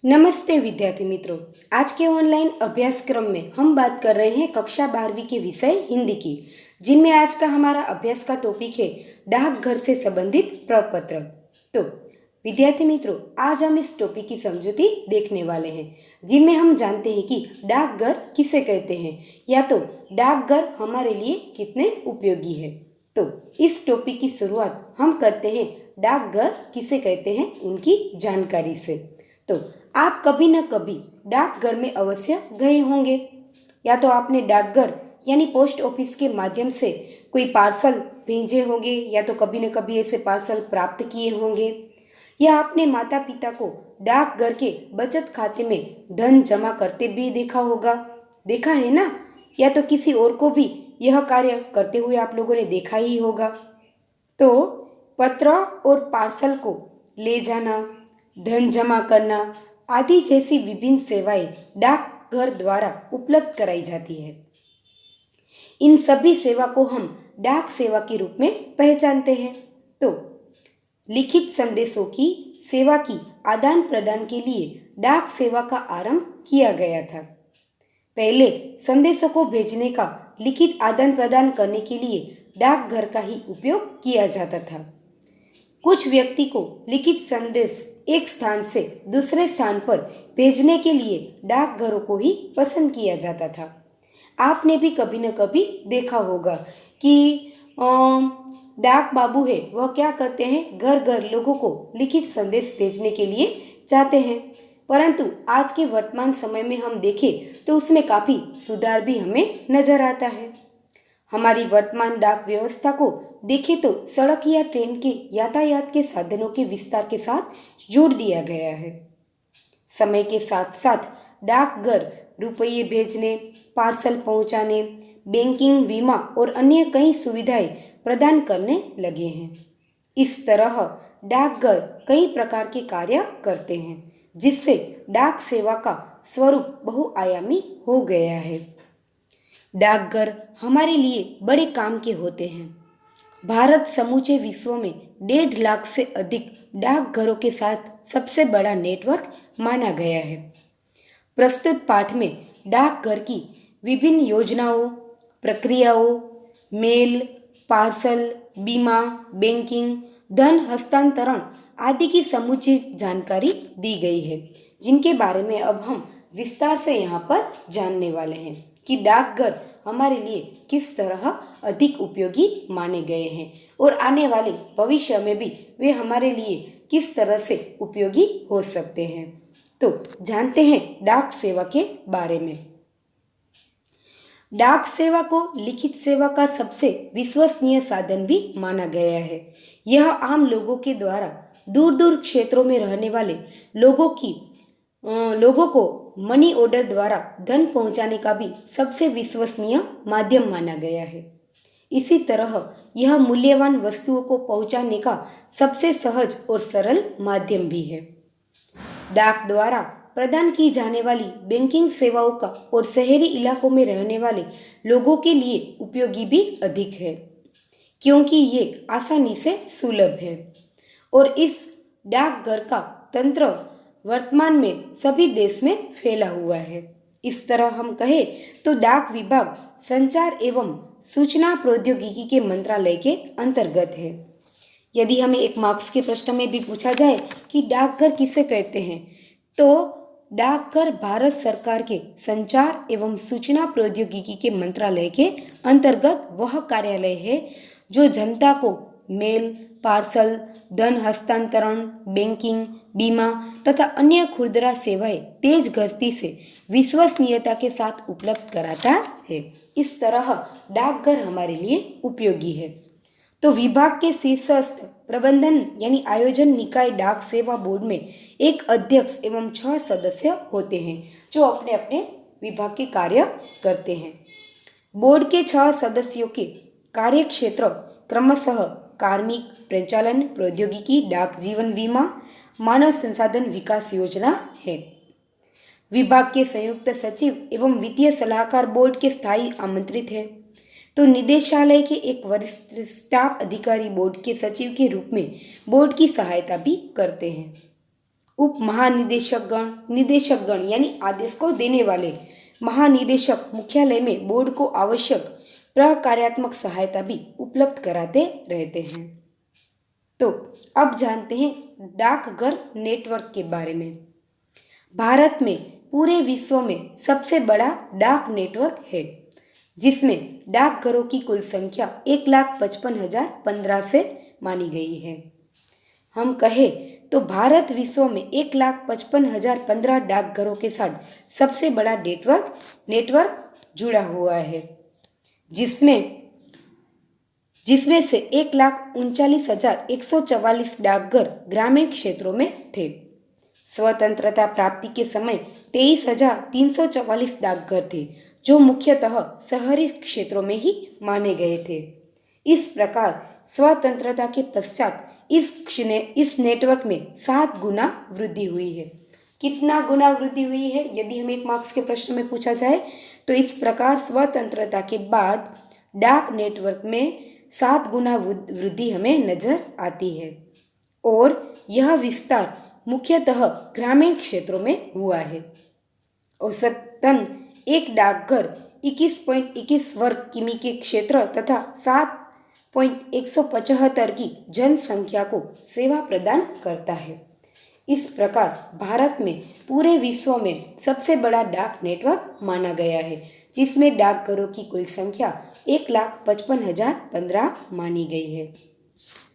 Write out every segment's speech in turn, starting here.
नमस्ते विद्यार्थी मित्रों। आज के ऑनलाइन अभ्यासक्रम में हम बात कर रहे हैं कक्षा 12वीं के विषय हिंदी की, जिनमें आज का हमारा अभ्यास का टॉपिक है डाकघर से संबंधित प्रपत्र। तो विद्यार्थी मित्रों, आज हम इस टॉपिक की समझौती देखने वाले हैं, जिनमें हम जानते हैं कि डाकघर किसे कहते हैं या तो डाकघर हमारे लिए कितने उपयोगी है। तो इस टॉपिक की शुरुआत हम करते हैं डाकघर किसे कहते हैं उनकी जानकारी से। तो आप कभी न कभी डाकघर में अवश्य गए होंगे, या तो आपने डाकघर यानी पोस्ट ऑफिस के माध्यम से कोई पार्सल भेजे होंगे, या तो कभी न कभी ऐसे पार्सल प्राप्त किए होंगे, या आपने माता पिता को डाकघर के बचत खाते में धन जमा करते भी देखा होगा। देखा है ना? या तो किसी और को भी यह कार्य करते हुए आप लोगों ने देखा ही होगा। तो पत्र और पार्सल को ले जाना, धन जमा करना आदि जैसी विभिन्न सेवाएं डाकघर द्वारा उपलब्ध कराई जाती है। इन सभी सेवा को हम डाक सेवा के रूप में पहचानते हैं। तो लिखित संदेशों की सेवा की आदान प्रदान के लिए डाक सेवा का आरंभ किया गया था। पहले संदेशों को भेजने का लिखित आदान प्रदान करने के लिए डाकघर का ही उपयोग किया जाता था। कुछ व्यक्ति को लिखित संदेश एक स्थान से दूसरे स्थान पर भेजने के लिए डाकघरों को ही पसंद किया जाता था। आपने भी कभी न कभी देखा होगा कि डाक बाबू है, वह क्या करते हैं, घर घर लोगों को लिखित संदेश भेजने के लिए चाहते हैं। परंतु आज के वर्तमान समय में हम देखें तो उसमें काफ़ी सुधार भी हमें नजर आता है। हमारी वर्तमान डाक व्यवस्था को देखें तो सड़क या ट्रेन के यातायात के साधनों के विस्तार के साथ जोड़ दिया गया है। समय के साथ साथ डाकघर रुपये भेजने, पार्सल पहुंचाने, बैंकिंग, बीमा और अन्य कई सुविधाएं प्रदान करने लगे हैं। इस तरह डाकघर कई प्रकार के कार्य करते हैं, जिससे डाक सेवा का स्वरूप बहुआयामी हो गया है। डाकघर हमारे लिए बड़े काम के होते हैं। भारत समूचे विश्व में 1.5 लाख से अधिक डाकघरों के साथ सबसे बड़ा नेटवर्क माना गया है। प्रस्तुत पाठ में डाकघर की विभिन्न योजनाओं, प्रक्रियाओं, मेल, पार्सल, बीमा, बैंकिंग, धन हस्तांतरण आदि की समुचित जानकारी दी गई है, जिनके बारे में अब हम विस्तार से यहाँ पर जानने वाले हैं कि डाकघर हमारे लिए किस तरह अधिक उपयोगी माने गए हैं और आने वाले भविष्य में भी वे हमारे लिए किस तरह से उपयोगी हो सकते हैं। तो जानते हैं डाक सेवा के बारे में। डाक सेवा को लिखित सेवा का सबसे विश्वसनीय साधन भी माना गया है। यह आम लोगों के द्वारा दूर दूर क्षेत्रों में रहने वाले लोगों को मनी ऑर्डर द्वारा धन पहुंचाने का भी सबसे विश्वसनीय माध्यम माना गया है। इसी तरह यह मूल्यवान वस्तुओं को पहुंचाने का सबसे सहज और सरल माध्यम भी है। डाक द्वारा प्रदान की जाने वाली बैंकिंग सेवाओं का और शहरी इलाकों में रहने वाले लोगों के लिए उपयोगी भी अधिक है, क्योंकि ये आसानी से सुलभ है। और इस डाकघर का तंत्र वर्तमान में सभी देश में फैला हुआ है। इस तरह हम कहें तो डाक विभाग संचार एवं सूचना प्रौद्योगिकी के मंत्रालय के अंतर्गत है। यदि हमें एक मार्क्स के प्रश्न में भी पूछा जाए कि डाकघर किसे कहते हैं, तो डाकघर भारत सरकार के संचार एवं सूचना प्रौद्योगिकी के मंत्रालय के अंतर्गत वह कार्यालय है जो जनता को मेल, पार्सल, धन हस्तांतरण, बैंकिंग, बीमा तथा अन्य खुदरा सेवाएं तेज गति से विश्वसनीयता के साथ उपलब्ध कराता है। इस तरह डाकघर हमारे लिए उपयोगी है। तो विभाग के शीर्षस्थ प्रबंधन यानी आयोजन निकाय डाक सेवा बोर्ड में एक अध्यक्ष एवं 6 सदस्य होते हैं, जो अपने अपने विभाग के कार्य करते हैं। बोर्ड के 6 सदस्यों के कार्य क्षेत्र क्रमशः कार्मिक, प्रचालन, प्रौद्योगिकी, डाक जीवन बीमा, मानव संसाधन विकास योजना है। विभाग के संयुक्त सचिव एवं वित्तीय सलाहकार बोर्ड के स्थायी आमंत्रित है। तो निदेशालय के एक वरिष्ठ स्टाफ अधिकारी बोर्ड के सचिव के रूप में बोर्ड की सहायता भी करते हैं। उप महानिदेशकगण, निदेशकगण यानी आदेश को देने वाले महानिदेशक मुख्यालय में बोर्ड को आवश्यक प्रकार्यात्मक सहायता भी उपलब्ध कराते रहते हैं। तो अब जानते हैं डाकघर नेटवर्क के बारे में। भारत में पूरे विश्व में सबसे बड़ा डाक नेटवर्क है, जिसमें डाकघरों की कुल संख्या 1,55,015 से मानी गई है। हम कहें तो भारत विश्व में 1,55,015 डाकघरों के साथ सबसे बड़ा नेटवर्क जुड़ा हुआ है, जिसमें से 1,39,144 डाकघर ग्रामीण क्षेत्रों में थे। स्वतंत्रता प्राप्ति के समय 23,344 डाकघर थे, जो मुख्यतः शहरी क्षेत्रों में ही माने गए थे। इस प्रकार स्वतंत्रता के पश्चात इस नेटवर्क में 7 गुना वृद्धि हुई है। कितना गुना वृद्धि हुई है, यदि हमें 1 मार्क्स के प्रश्न में पूछा जाए तो इस प्रकार स्वतंत्रता के बाद डाक नेटवर्क में 7 गुना वृद्धि हमें नजर आती है, और यह विस्तार मुख्यतः ग्रामीण क्षेत्रों में हुआ है। औसतन एक डाकघर 21.21 वर्ग किमी के क्षेत्र तथा 7.175 की जनसंख्या को सेवा प्रदान करता है। इस प्रकार भारत में पूरे विश्व में सबसे बड़ा डाक नेटवर्क माना गया है, जिसमें डाकघरों की कुल संख्या 1,55,015 मानी गई है।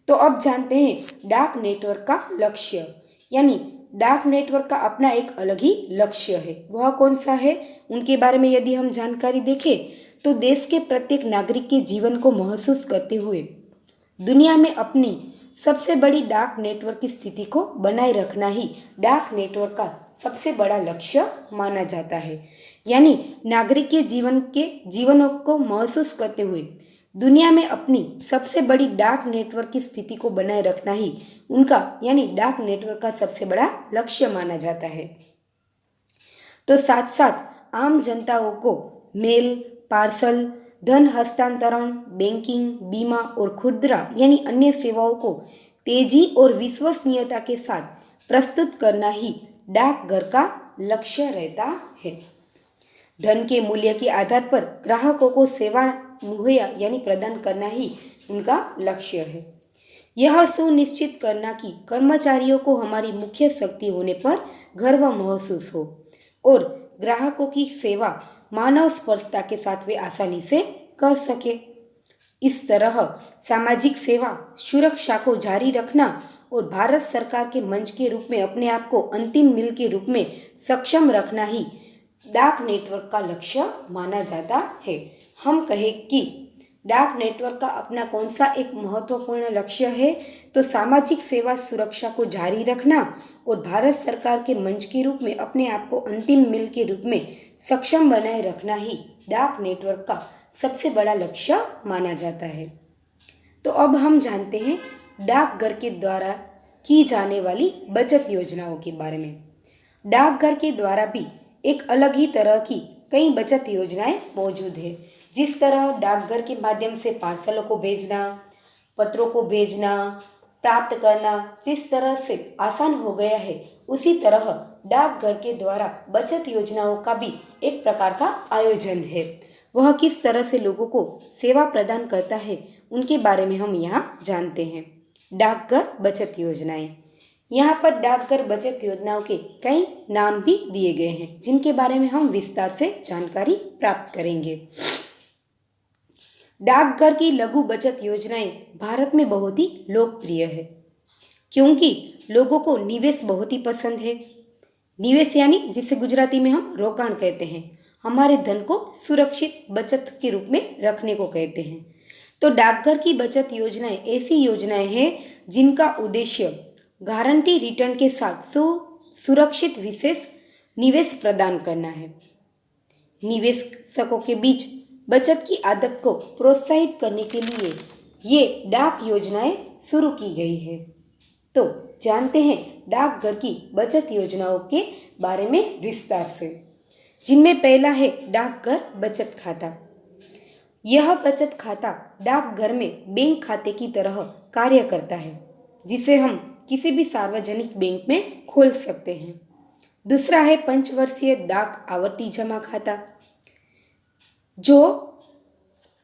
तो अब जानते हैं डाक नेटवर्क का लक्ष्य, यानी डाक नेटवर्क का अपना एक अलग ही लक्ष्य है। वह कौन सा है, उनके बारे में यदि हम जानकारी देखें तो देश के प्रत्येक नागरिक के जीवन को महसूस करते हुए दुनिया में अपनी सबसे बड़ी डाक नेटवर्क की स्थिति को बनाए रखना ही डाक नेटवर्क का सबसे बड़ा लक्ष्य माना जाता है। यानी नागरिक के जीवनों को महसूस करते हुए दुनिया में अपनी सबसे बड़ी डाक नेटवर्क की स्थिति को बनाए रखना ही उनका यानी डाक नेटवर्क का सबसे बड़ा लक्ष्य माना जाता है। तो साथ साथ आम जनताओं को मेल, पार्सल, धन हस्तांतरण, बैंकिंग, बीमा और खुदरा यानी अन्य सेवाओं को तेजी और विश्वसनीयता के साथ प्रस्तुत करना ही डाकघर का लक्ष्य रहता है। धन के मूल्य के आधार पर ग्राहकों को सेवा मुहैया यानी प्रदान करना ही उनका लक्ष्य है। यह सुनिश्चित करना कि कर्मचारियों को हमारी मुख्य शक्ति होने पर गर्व महसूस हो और ग्राहकों की सेवा मानव स्पर्शता के साथ वे आसानी से कर सके। इस तरह सामाजिक सेवा सुरक्षा को जारी रखना और भारत सरकार के मंच के रूप में अपने आप को अंतिम मील के रूप में सक्षम रखना ही डाक नेटवर्क का लक्ष्य माना जाता है। हम कहें कि डाक नेटवर्क का अपना कौन सा एक महत्वपूर्ण लक्ष्य है, तो सामाजिक सेवा सुरक्षा को जारी रखना और भारत सरकार के मंच के रूप में अपने आप को अंतिम मील के रूप में सक्षम बनाए रखना ही डाक नेटवर्क का सबसे बड़ा लक्ष्य माना जाता है। तो अब हम जानते हैं डाकघर के द्वारा की जाने वाली बचत योजनाओं के बारे में। डाकघर के द्वारा भी एक अलग ही तरह की कई बचत योजनाएं मौजूद है। जिस तरह डाकघर के माध्यम से पार्सलों को भेजना, पत्रों को भेजना, प्राप्त करना जिस तरह से आसान हो गया है, उसी तरह डाकघर के द्वारा बचत योजनाओं का भी एक प्रकार का आयोजन है। वह किस तरह से लोगों को सेवा प्रदान करता है, उनके बारे में हम यहाँ जानते हैं। डाकघर बचत योजनाएं, यहाँ पर डाकघर बचत योजनाओं के कई नाम भी दिए गए हैं, जिनके बारे में हम विस्तार से जानकारी प्राप्त करेंगे। डाकघर की लघु बचत योजनाएं भारत में बहुत ही लोकप्रिय है, क्योंकि लोगों को निवेश बहुत ही पसंद है। निवेश यानी जिसे गुजराती में हम रोकाण कहते हैं, हमारे धन को सुरक्षित बचत के रूप में रखने को कहते हैं। तो डाकघर की बचत योजनाएं ऐसी योजनाएं हैं जिनका उद्देश्य गारंटी रिटर्न के साथ सुरक्षित विशेष निवेश प्रदान करना है। निवेशकों के बीच बचत की आदत को प्रोत्साहित करने के लिए ये डाक योजनाएं शुरू की गई है। तो जानते हैं डाकघर की बचत योजनाओं के बारे में विस्तार से, जिनमें पहला है डाकघर बचत खाता। यह बचत खाता डाकघर में बैंक खाते की तरह कार्य करता है, जिसे हम किसी भी सार्वजनिक बैंक में खोल सकते हैं। दूसरा है पंचवर्षीय डाक आवर्ती जमा खाता, जो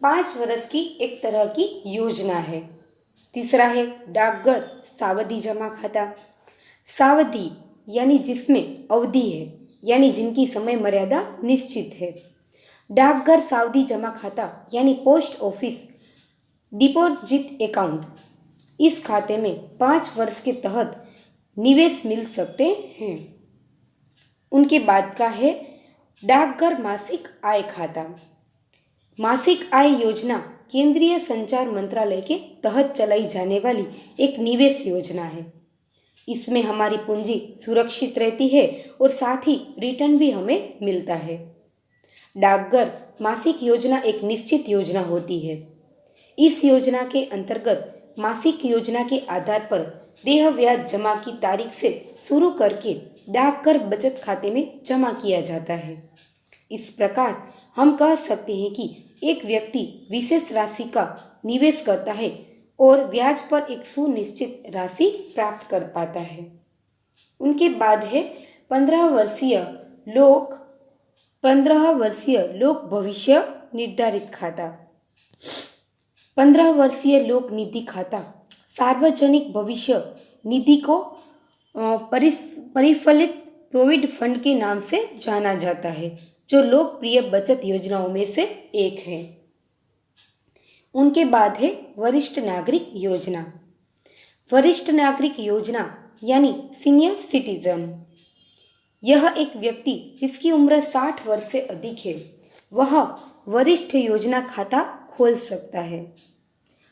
5 वर्ष की एक तरह की योजना है। तीसरा है डाकघर सावधि जमा खाता। सावधि यानी जिसमें अवधि है, यानी जिनकी समय मर्यादा निश्चित है। डाकघर सावधि जमा खाता यानी पोस्ट ऑफिस डिपॉजिट अकाउंट, इस खाते में 5 वर्ष के तहत निवेश मिल सकते हैं। उनके बाद का है डाकघर मासिक आय खाता। मासिक आय योजना केंद्रीय संचार मंत्रालय के तहत चलाई जाने वाली एक निवेश योजना है। इसमें हमारी पूंजी सुरक्षित रहती है और साथ ही रिटर्न भी हमें मिलता है। डाकघर मासिक योजना एक निश्चित योजना होती है। इस योजना के अंतर्गत मासिक योजना के आधार पर देय ब्याज जमा की तारीख से शुरू करके डाकघर बचत खाते में जमा किया जाता है। इस प्रकार हम कह सकते हैं कि एक व्यक्ति विशेष राशि का निवेश करता है और ब्याज पर एक सुनिश्चित राशि प्राप्त कर पाता है। उनके बाद है 15 वर्षीय लोक भविष्य निर्धारित खाता। 15 वर्षीय लोक निधि खाता सार्वजनिक भविष्य निधि को परिफलित प्रोविडेंट फंड के नाम से जाना जाता है, जो लोकप्रिय बचत योजनाओं में से एक है। उनके बाद है वरिष्ठ नागरिक योजना। वरिष्ठ नागरिक योजना यानी सीनियर सिटीजन, यह एक व्यक्ति जिसकी उम्र 60 वर्ष से अधिक है, वह वरिष्ठ योजना खाता खोल सकता है।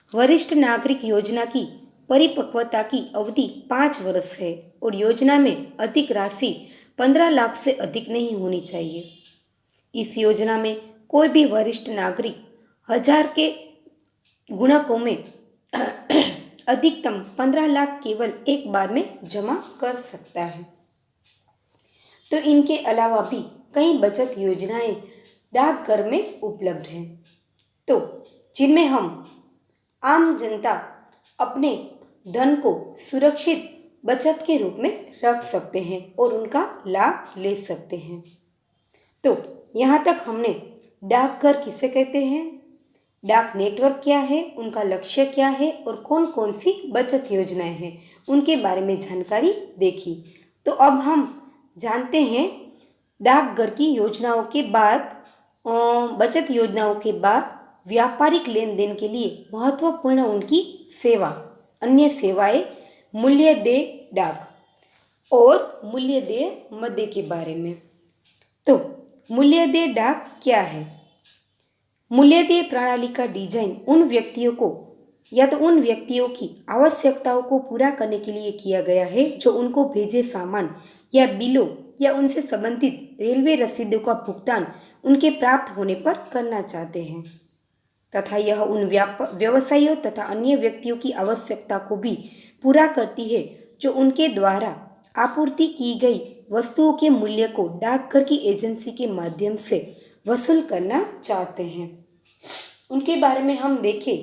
वरिष्ठ नागरिक योजना की परिपक्वता की अवधि 5 वर्ष है और योजना में अधिक राशि 15 लाख से अधिक नहीं होनी चाहिए। इस योजना में कोई भी वरिष्ठ नागरिक 1000 के गुणकों में अधिकतम 15 लाख केवल एक बार में जमा कर सकता है। तो इनके अलावा भी कई बचत योजनाएं डाकघर में उपलब्ध हैं, तो जिनमें हम आम जनता अपने धन को सुरक्षित बचत के रूप में रख सकते हैं और उनका लाभ ले सकते हैं। तो यहाँ तक हमने डाकघर किसे कहते हैं, डाक नेटवर्क क्या है, उनका लक्ष्य क्या है और कौन कौन सी बचत योजनाएं हैं, उनके बारे में जानकारी देखी। तो अब हम जानते हैं डाकघर की योजनाओं के बाद, बचत योजनाओं के बाद व्यापारिक लेन देन के लिए महत्वपूर्ण उनकी सेवा, अन्य सेवाएं, मूल्य देय डाक और मूल्य देय मदे के बारे में। तो मूल्य देय डाक क्या है? मूल्य देय प्रणाली का डिजाइन उन व्यक्तियों की आवश्यकताओं को पूरा करने के लिए किया गया है जो उनको भेजे सामान या बिलों या उनसे संबंधित रेलवे रसीदों का भुगतान उनके प्राप्त होने पर करना चाहते हैं, तथा यह उन व्यवसायियों तथा अन्य व्यक्तियों की आवश्यकता को भी पूरा करती है जो उनके द्वारा आपूर्ति की गई वस्तुओं के मूल्य को डाकघर की एजेंसी के माध्यम से वसूल करना चाहते हैं। उनके बारे में हम देखें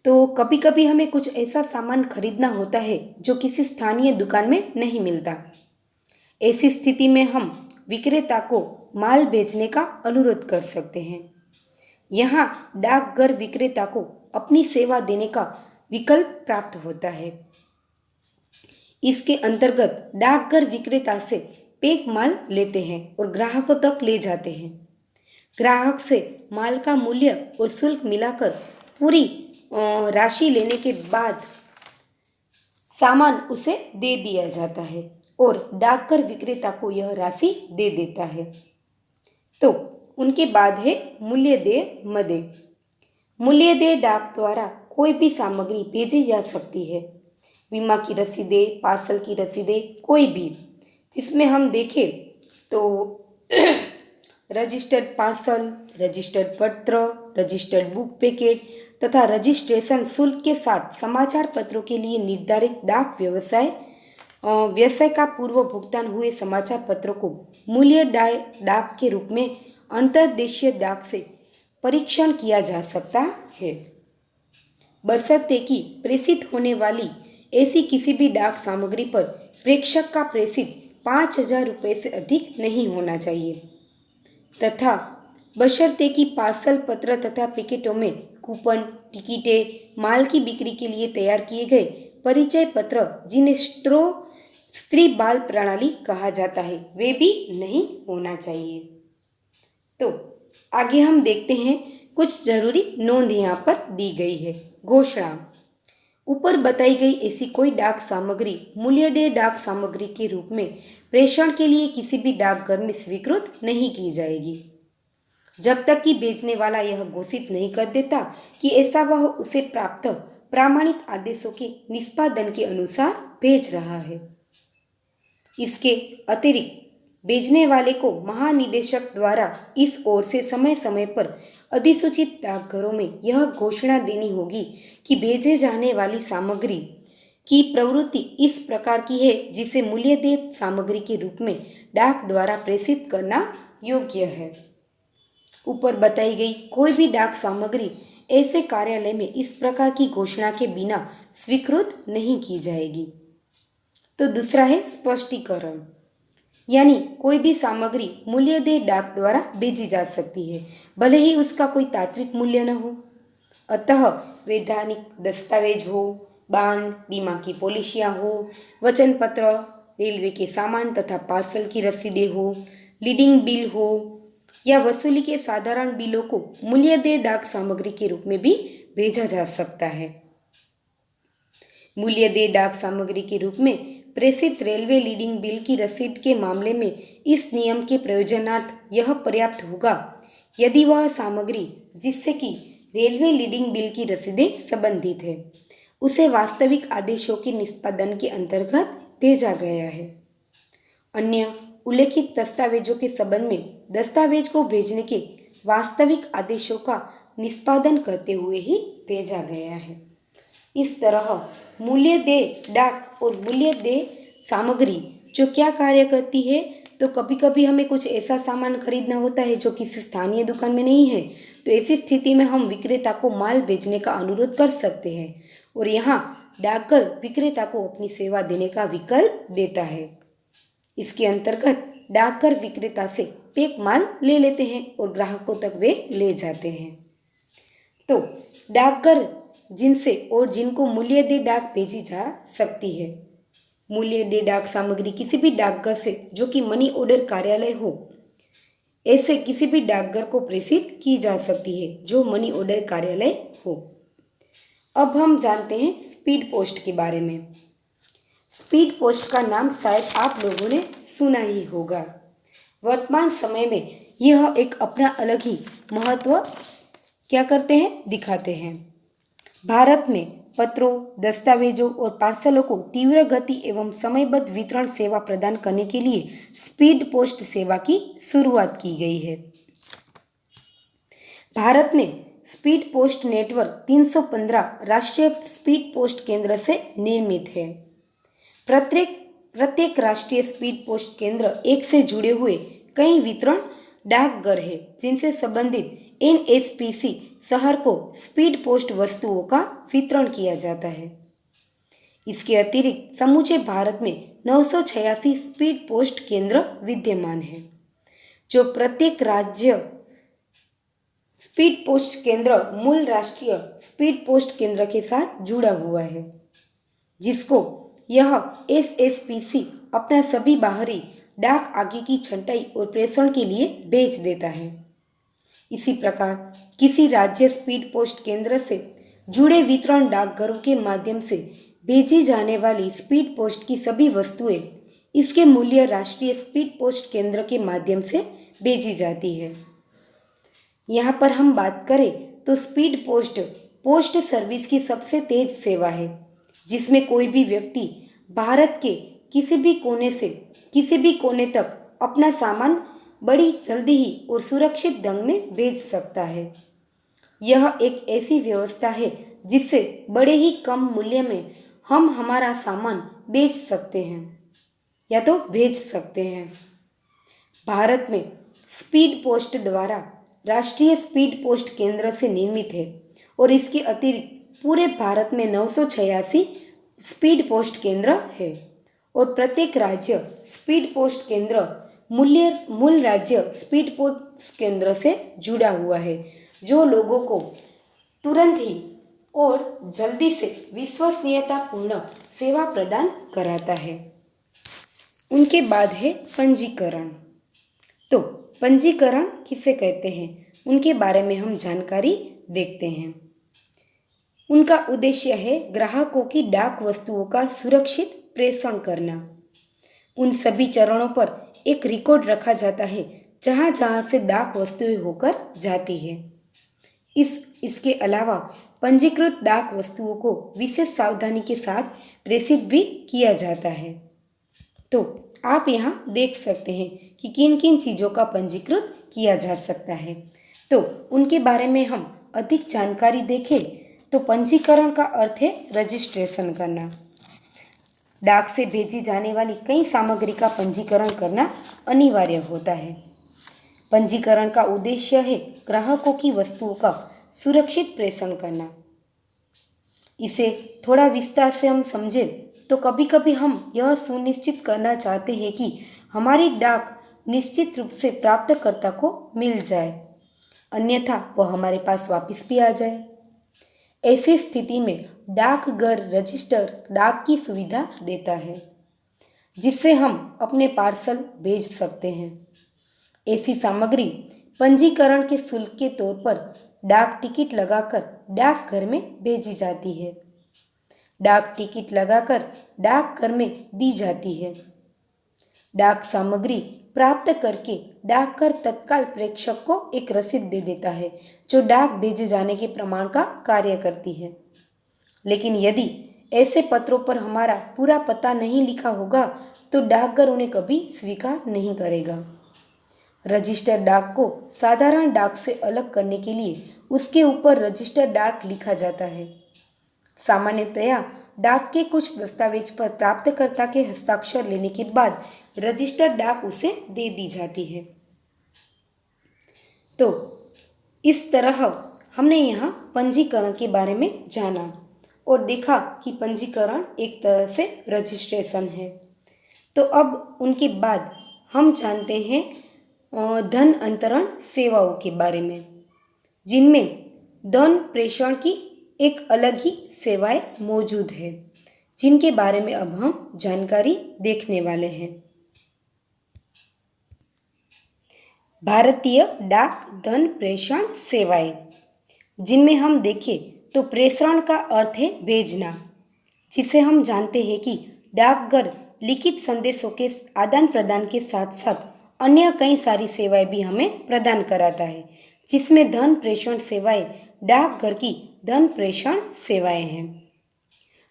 तो कभी कभी हमें कुछ ऐसा सामान खरीदना होता है जो किसी स्थानीय दुकान में नहीं मिलता। ऐसी स्थिति में हम विक्रेता को माल भेजने का अनुरोध कर सकते हैं। यहाँ डाकघर विक्रेता को अपनी सेवा देने का विकल्प प्राप्त होता है। इसके अंतर्गत डाकघर विक्रेता से पैक माल लेते हैं और ग्राहकों तक ले जाते हैं। ग्राहक से माल का मूल्य और शुल्क मिलाकर पूरी राशि लेने के बाद सामान उसे दे दिया जाता है और डाकघर विक्रेता को यह राशि दे देता है। तो उनके बाद है मूल्य देय मदे। मूल्य देय डाक द्वारा कोई भी सामग्री भेजी जा सकती है, बीमा की रसीदें, पार्सल की रसीदें, कोई भी, जिसमें हम देखें तो रजिस्टर्ड पार्सल, रजिस्टर्ड पत्र, रजिस्टर्ड बुक पैकेट तथा रजिस्ट्रेशन शुल्क के साथ समाचार पत्रों के लिए निर्धारित डाक व्यवसाय का पूर्व भुगतान हुए समाचार पत्रों को मूल्य डाक के रूप में अंतर्देशीय डाक से परीक्षण किया जा सकता है, बशर्ते कि प्रेषित होने वाली ऐसी किसी भी डाक सामग्री पर प्रेषक का प्रेषित 5,000 रुपये से अधिक नहीं होना चाहिए तथा बशर्ते कि पार्सल पत्र तथा पैकेटों में कूपन, टिकटें, माल की बिक्री के लिए तैयार किए गए परिचय पत्र, जिन्हें स्त्री बाल प्रणाली कहा जाता है, वे भी नहीं होना चाहिए। तो आगे हम देखते हैं, कुछ जरूरी नोंद यहाँ पर दी गई है। घोषणा। ऊपर बताई गई ऐसी कोई डाक सामग्री मूल्यदेय डाक सामग्री के रूप में प्रेषण के लिए किसी भी डाकघर में स्वीकृत नहीं की जाएगी जब तक कि बेचने वाला यह घोषित नहीं कर देता कि ऐसा वह उसे प्राप्त प्रमाणित आदेशों के निष्पादन के अनुसार भेज रहा है। इसके अतिरिक्त भेजने वाले को महानिदेशक द्वारा इस ओर से समय समय पर अधिसूचित डाकघरों में यह घोषणा देनी होगी कि भेजे जाने वाली सामग्री की प्रवृत्ति इस प्रकार की है जिसे मूल्यदेय सामग्री के रूप में डाक द्वारा प्रेषित करना योग्य है। ऊपर बताई गई कोई भी डाक सामग्री ऐसे कार्यालय में इस प्रकार की घोषणा के बिना स्वीकृत नहीं की जाएगी। तो दूसरा है स्पष्टीकरण, यानी कोई भी सामग्री मूल्यदेय डाक द्वारा भेजी जा सकती है, भले ही उसका कोई तात्विक मूल्य न हो। अतः वैधानिक दस्तावेज हो, बांड, बीमा की पॉलिसियाँ हो, वचन पत्र, रेलवे के सामान तथा पार्सल की रसीदें हो, लीडिंग बिल हो या वसूली के साधारण बिलों को मूल्यदेय डाक सामग्री के रूप में भी भेजा जा सकता है। मूल्यदेय डाक सामग्री के रूप में प्रेषित रेलवे लीडिंग बिल की रसीद के मामले में इस नियम के प्रयोजनार्थ यह पर्याप्त होगा यदि वह सामग्री जिससे कि रेलवे लीडिंग बिल की रसीदें संबंधित है उसे वास्तविक आदेशों के निष्पादन के अंतर्गत भेजा गया है। अन्य उल्लेखित दस्तावेजों के संबंध में दस्तावेज को भेजने के वास्तविक आदेशों का निष्पादन करते हुए ही भेजा गया है। इस तरह मूल्यदेय डाक और मूल्यदेय सामग्री जो क्या कार्य करती है, तो कभी कभी हमें कुछ ऐसा सामान खरीदना होता है जो किसी स्थानीय दुकान में नहीं है, तो ऐसी स्थिति में हम विक्रेता को माल बेचने का अनुरोध कर सकते हैं और यहाँ डाकघर विक्रेता को अपनी सेवा देने का विकल्प देता है। इसके अंतर्गत डाकघर विक्रेता से पैक माल ले लेते हैं और ग्राहकों तक वे ले जाते हैं। तो डाकघर जिनसे और जिनको मूल्यदेय डाक भेजी जा सकती है। मूल्यदेय डाक सामग्री किसी भी डाकघर से जो कि मनी ऑर्डर कार्यालय हो, ऐसे किसी भी डाकघर को प्रेषित की जा सकती है जो मनी ऑर्डर कार्यालय हो। अब हम जानते हैं स्पीड पोस्ट के बारे में। स्पीड पोस्ट का नाम शायद आप लोगों ने सुना ही होगा। वर्तमान समय में यह एक अपना अलग ही महत्व क्या करते हैं, दिखाते हैं। भारत में पत्रों, दस्तावेजों और पार्सलों को तीव्र गति एवं समयबद्ध वितरण सेवा प्रदान करने के लिए स्पीड पोस्ट सेवा की शुरुआत की गई है। भारत में स्पीड पोस्ट नेटवर्क 315 राष्ट्रीय स्पीड पोस्ट केंद्र से निर्मित है। प्रत्येक राष्ट्रीय स्पीड पोस्ट केंद्र एक से जुड़े हुए कई वितरण डाकघर है जिनसे संबंधित NSPC शहर को स्पीड पोस्ट वस्तुओं का वितरण किया जाता है। इसके अतिरिक्त समूचे भारत में 986 स्पीड पोस्ट केंद्र विद्यमान है, जो प्रत्येक राज्य स्पीड पोस्ट केंद्र मूल राष्ट्रीय स्पीड पोस्ट केंद्र के साथ जुड़ा हुआ है, जिसको यह SSPC अपना सभी बाहरी डाक आगे की छंटाई और प्रेषण के लिए बेच देता है। इसी प्रकार किसी राज्य स्पीड पोस्ट केंद्र से जुड़े वितरण डाकघरों के माध्यम से भेजी जाने वाली स्पीड पोस्ट की सभी वस्तुएं इसके मूल्य राष्ट्रीय स्पीड पोस्ट केंद्र के माध्यम से भेजी जाती है। यहाँ पर हम बात करें तो स्पीड पोस्ट सर्विस की सबसे तेज सेवा है, जिसमें कोई भी व्यक्ति भारत के किसी भी कोने तक अपना सामान बड़ी जल्दी ही और सुरक्षित ढंग में भेज सकता है। यह एक ऐसी व्यवस्था है जिससे बड़े ही कम मूल्य में हम हमारा सामान बेच सकते हैं या तो भेज सकते हैं। भारत में स्पीड पोस्ट द्वारा राष्ट्रीय स्पीड पोस्ट केंद्र से निर्मित है और इसके अतिरिक्त पूरे भारत में 986 स्पीड पोस्ट केंद्र है और प्रत्येक राज्य स्पीड पोस्ट केंद्र मूल राज्य स्पीड पोस्ट केंद्र से जुड़ा हुआ है, जो लोगों को तुरंत ही और जल्दी से विश्वसनीयतापूर्ण सेवा प्रदान कराता है। उनके बाद है पंजीकरण। तो पंजीकरण किसे कहते हैं, उनके बारे में हम जानकारी देखते हैं। उनका उद्देश्य है ग्राहकों की डाक वस्तुओं का सुरक्षित प्रेषण करना। उन सभी चरणों पर एक रिकॉर्ड रखा जाता है जहाँ जहाँ से डाक वस्तुएं होकर जाती है। इसके अलावा पंजीकृत डाक वस्तुओं को विशेष सावधानी के साथ प्रेषित भी किया जाता है। तो आप यहाँ देख सकते हैं कि किन किन चीज़ों का पंजीकृत किया जा सकता है। तो उनके बारे में हम अधिक जानकारी देखें तो पंजीकरण का अर्थ है रजिस्ट्रेशन करना। डाक से भेजी जाने वाली कई सामग्री का पंजीकरण करना अनिवार्य होता है। पंजीकरण का उद्देश्य है ग्राहकों की वस्तुओं का सुरक्षित प्रेषण करना। इसे थोड़ा विस्तार से हम समझें तो कभी कभी हम यह सुनिश्चित करना चाहते हैं कि हमारी डाक निश्चित रूप से प्राप्तकर्ता को मिल जाए, अन्यथा वह हमारे पास वापस भी आ जाए। ऐसी स्थिति में डाकघर रजिस्टर डाक की सुविधा देता है, जिससे हम अपने पार्सल भेज सकते हैं। ऐसी सामग्री पंजीकरण के शुल्क के तौर पर डाक टिकट लगाकर डाकघर में भेजी जाती है। डाक टिकट लगाकर डाकघर में दी जाती है। डाक सामग्री प्राप्त करके डाकघर तत्काल प्रेषक को एक रसीद दे देता है, जो डाक भेजे जाने के प्रमाण का कार्य करती है। लेकिन यदि ऐसे पत्रों पर हमारा पूरा पता नहीं लिखा होगा तो डाकघर उन्हें कभी स्वीकार नहीं करेगा। रजिस्टर डाक को साधारण डाक से अलग करने के लिए उसके ऊपर रजिस्टर डाक लिखा जाता है। सामान्यतया डाक के कुछ दस्तावेज पर प्राप्तकर्ता के हस्ताक्षर लेने के बाद रजिस्टर डाक उसे दे दी जाती है। तो इस तरह हमने यहाँ पंजीकरण के बारे में जाना और देखा कि पंजीकरण एक तरह से रजिस्ट्रेशन है। तो अब उनके बाद हम जानते हैं धन अंतरण सेवाओं के बारे में, जिनमें धन प्रेषण की एक अलग ही सेवाएं मौजूद है, जिनके बारे में अब हम जानकारी देखने वाले हैं। भारतीय डाक धन प्रेषण सेवाएं, जिनमें हम देखें तो प्रेषण का अर्थ है भेजना, जिसे हम जानते हैं कि डाकघर लिखित संदेशों के आदान प्रदान के साथ साथ अन्य कई सारी सेवाएं भी हमें प्रदान कराता है, जिसमें धन प्रेषण सेवाएं डाकघर की धन प्रेषण सेवाएं हैं।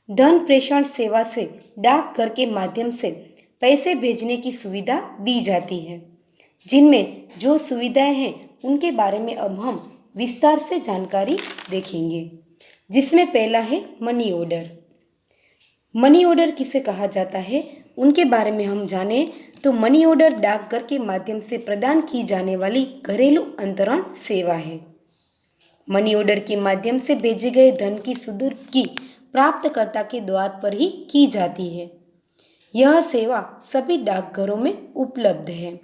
धन प्रेषण सेवा से डाकघर के माध्यम से पैसे भेजने की सुविधा दी जाती है। जिनमें जो सुविधाएं हैं उनके बारे में अब हम विस्तार से जानकारी देखेंगे, जिसमें पहला है मनी ऑर्डर। मनी ऑर्डर किसे कहा जाता है, उनके बारे में हम जाने तो मनी ऑर्डर डाकघर के माध्यम से प्रदान की जाने वाली घरेलू अंतरण सेवा है। मनी ऑर्डर के माध्यम से भेजे गए धन की सुदूरकी प्राप्तकर्ता के द्वार पर ही की जाती है। यह सेवा सभी डाकघरों में उपलब्ध है।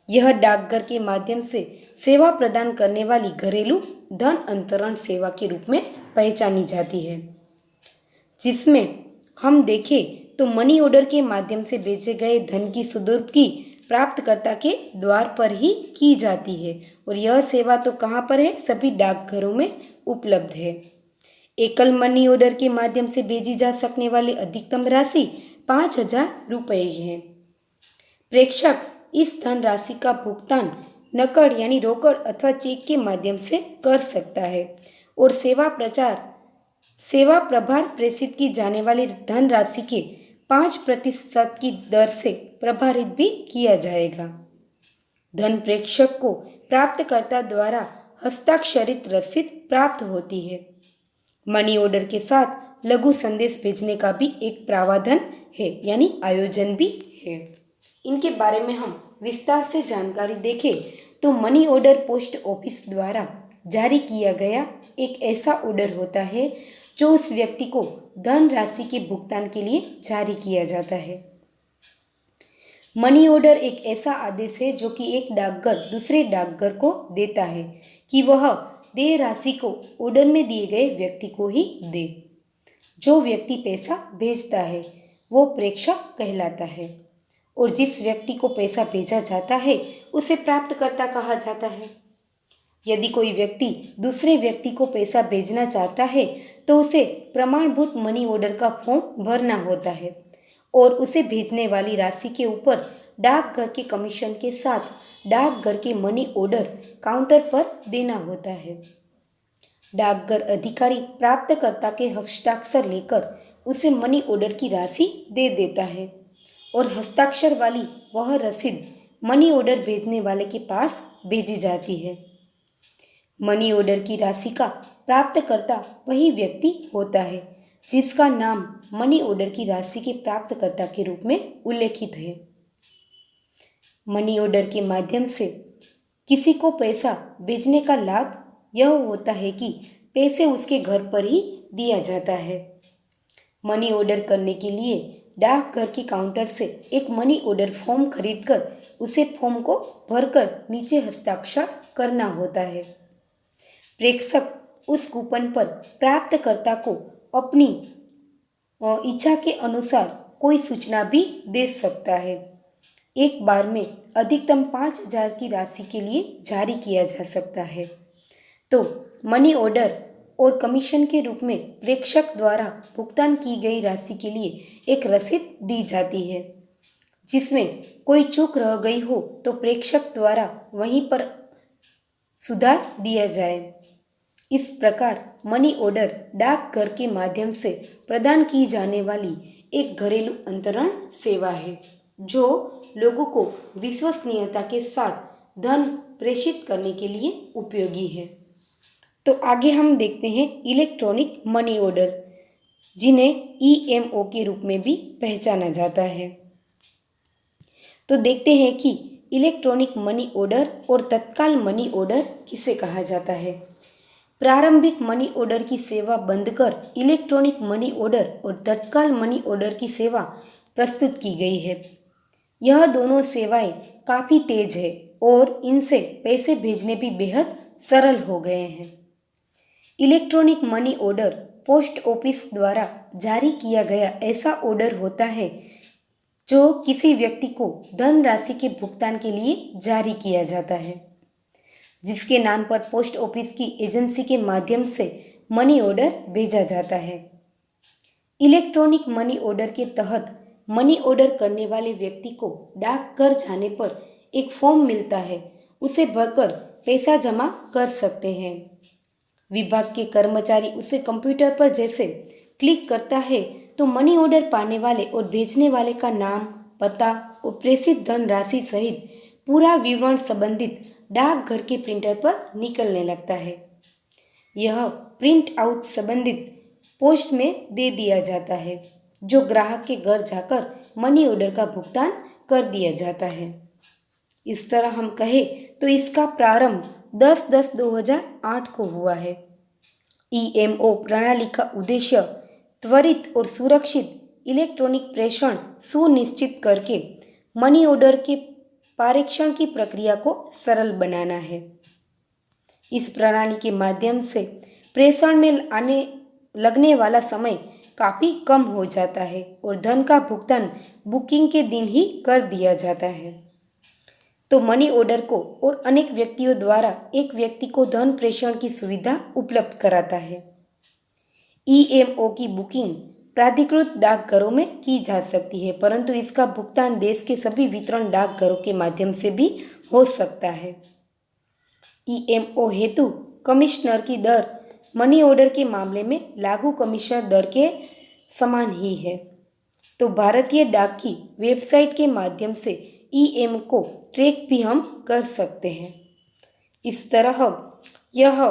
यह डाकघर के माध्यम से सेवा प्रदान करने वाली घरेलू धन अंतरण सेवा के रूप में पहचानी जाती है। जिसमें हम देखें तो मनी ऑर्डर के माध्यम से भेजे गए धन की सुदूरकी प्राप्तकर्ता के द्वार पर ही की जाती है और यह सेवा तो कहाँ पर है, सभी डाकघरों में उपलब्ध है। एकल मनी ऑर्डर के माध्यम से भेजी जा सकने वाली अधिकतम राशि 5,000 रुपये है। प्रेषक इस धन राशि का भुगतान नकद यानी रोकड़ अथवा चेक के माध्यम से कर सकता है और सेवा प्रभार प्रेषित की जाने वाली धन राशि के 5% की दर से प्रभारित भी किया जाएगा। धन प्रेषक को प्राप्तकर्ता द्वारा हस्ताक्षरित रसीद प्राप्त होती है। मनी ऑर्डर के साथ लघु संदेश भेजने का भी एक प्रावधान है, यानी आयोजन भी है। इनके बारे में हम विस्तार से जानकारी देखें तो मनी ऑर्डर पोस्ट ऑफिस द्वारा जारी किया गया एक ऐसा ऑर्डर होता है जो उस व्यक्ति को धन राशि के भुगतान के लिए जारी किया जाता है। मनी ऑर्डर एक ऐसा आदेश है जो कि एक डाकघर दूसरे डाकघर को देता है कि वह देय राशि को ऑर्डर में दिए गए व्यक्ति को ही दे। जो व्यक्ति पैसा भेजता है वो प्रेषक कहलाता है और जिस व्यक्ति को पैसा भेजा जाता है उसे प्राप्तकर्ता कहा जाता है। यदि कोई व्यक्ति दूसरे व्यक्ति को पैसा भेजना चाहता है तो उसे प्रमाणभूत मनी ऑर्डर का फॉर्म भरना होता है और उसे भेजने वाली राशि के ऊपर डाकघर के कमीशन के साथ डाकघर के मनी ऑर्डर काउंटर पर देना होता है। डाकघर अधिकारी प्राप्तकर्ता के हस्ताक्षर लेकर उसे मनी ऑर्डर की राशि दे देता है और हस्ताक्षर वाली वह रसीद मनी ऑर्डर भेजने वाले के पास भेजी जाती है। मनी ऑर्डर की राशि का प्राप्तकर्ता वही व्यक्ति होता है जिसका नाम मनी ऑर्डर की राशि के प्राप्तकर्ता के रूप में उल्लेखित है। मनी ऑर्डर के माध्यम से किसी को पैसा भेजने का लाभ यह होता है कि पैसे उसके घर पर ही दिया जाता है। मनी ऑर्डर करने के लिए डाकघर के काउंटर से एक मनी ऑर्डर फॉर्म खरीदकर उसे फॉर्म को भरकर नीचे हस्ताक्षर करना होता है। प्रेषक उस कूपन पर प्राप्तकर्ता को अपनी इच्छा के अनुसार कोई सूचना भी दे सकता है। एक बार में अधिकतम 5,000 की राशि के लिए जारी किया जा सकता है। तो मनी ऑर्डर और कमीशन के रूप में प्रेषक द्वारा भुगतान की गई राशि के लिए एक रसीद दी जाती है। जिसमें कोई चूक रह गई हो तो प्रेषक द्वारा वहीं पर सुधार दिया जाए। इस प्रकार मनी ऑर्डर डाकघर के माध्यम से प्रदान की जाने वाली एक घरेलू अंतरण सेवा है जो लोगों को विश्वसनीयता के साथ धन प्रेषित करने के लिए उपयोगी है। तो आगे हम देखते हैं इलेक्ट्रॉनिक मनी ऑर्डर, जिन्हें ईएमओ के रूप में भी पहचाना जाता है। तो देखते हैं कि इलेक्ट्रॉनिक मनी ऑर्डर और तत्काल मनी ऑर्डर किसे कहा जाता है। प्रारंभिक मनी ऑर्डर की सेवा बंद कर इलेक्ट्रॉनिक मनी ऑर्डर और तत्काल मनी ऑर्डर की सेवा प्रस्तुत की गई है। यह दोनों सेवाएं काफ़ी तेज है और इनसे पैसे भेजने भी बेहद सरल हो गए हैं। Electronic money order post office द्वारा जारी किया गया ऐसा ऑर्डर होता है जो किसी व्यक्ति को धन राशि के भुगतान के लिए जारी किया जाता है, जिसके नाम पर पोस्ट ऑफिस की एजेंसी के माध्यम से मनी ऑर्डर भेजा जाता है। इलेक्ट्रॉनिक मनी ऑर्डर के तहत मनी ऑर्डर करने वाले व्यक्ति को डाकघर जाने पर एक फॉर्म मिलता है, उसे भरकर पैसा जमा कर सकते हैं। विभाग के कर्मचारी उसे कंप्यूटर पर जैसे क्लिक करता है तो मनी ऑर्डर पाने वाले और भेजने वाले का नाम, पता और प्रेषित धन राशि सहित पूरा विवरण संबंधित डाकघर के प्रिंटर पर निकलने लगता है। यह प्रिंट आउट संबंधित पोस्ट में दे दिया जाता है, जो ग्राहक के घर जाकर मनी ऑर्डर का भुगतान कर दिया जाता है। इस तरह हम कहें तो इसका प्रारंभ 10/10/2008 को हुआ है। ईएमओ प्रणाली का उद्देश्य त्वरित और सुरक्षित इलेक्ट्रॉनिक प्रेषण सुनिश्चित करके मनी ऑर्डर के पारेषण की प्रक्रिया को सरल बनाना है। इस प्रणाली के माध्यम से प्रेषण में आने लगने वाला समय काफ़ी कम हो जाता है और धन का भुगतान बुकिंग के दिन ही कर दिया जाता है। तो मनी ऑर्डर को और अनेक व्यक्तियों द्वारा एक व्यक्ति को धन प्रेषण की सुविधा उपलब्ध कराता है। ईएमओ की बुकिंग प्राधिकृत डाकघरों में की जा सकती है, परंतु इसका भुगतान देश के सभी वितरण डाकघरों के माध्यम से भी हो सकता है। ईएमओ हेतु कमिश्नर की दर मनी ऑर्डर के मामले में लागू कमिश्नर दर के समान ही है। तो भारतीय डाक की वेबसाइट के माध्यम से ईएम को ट्रैक भी हम कर सकते हैं। इस तरह यह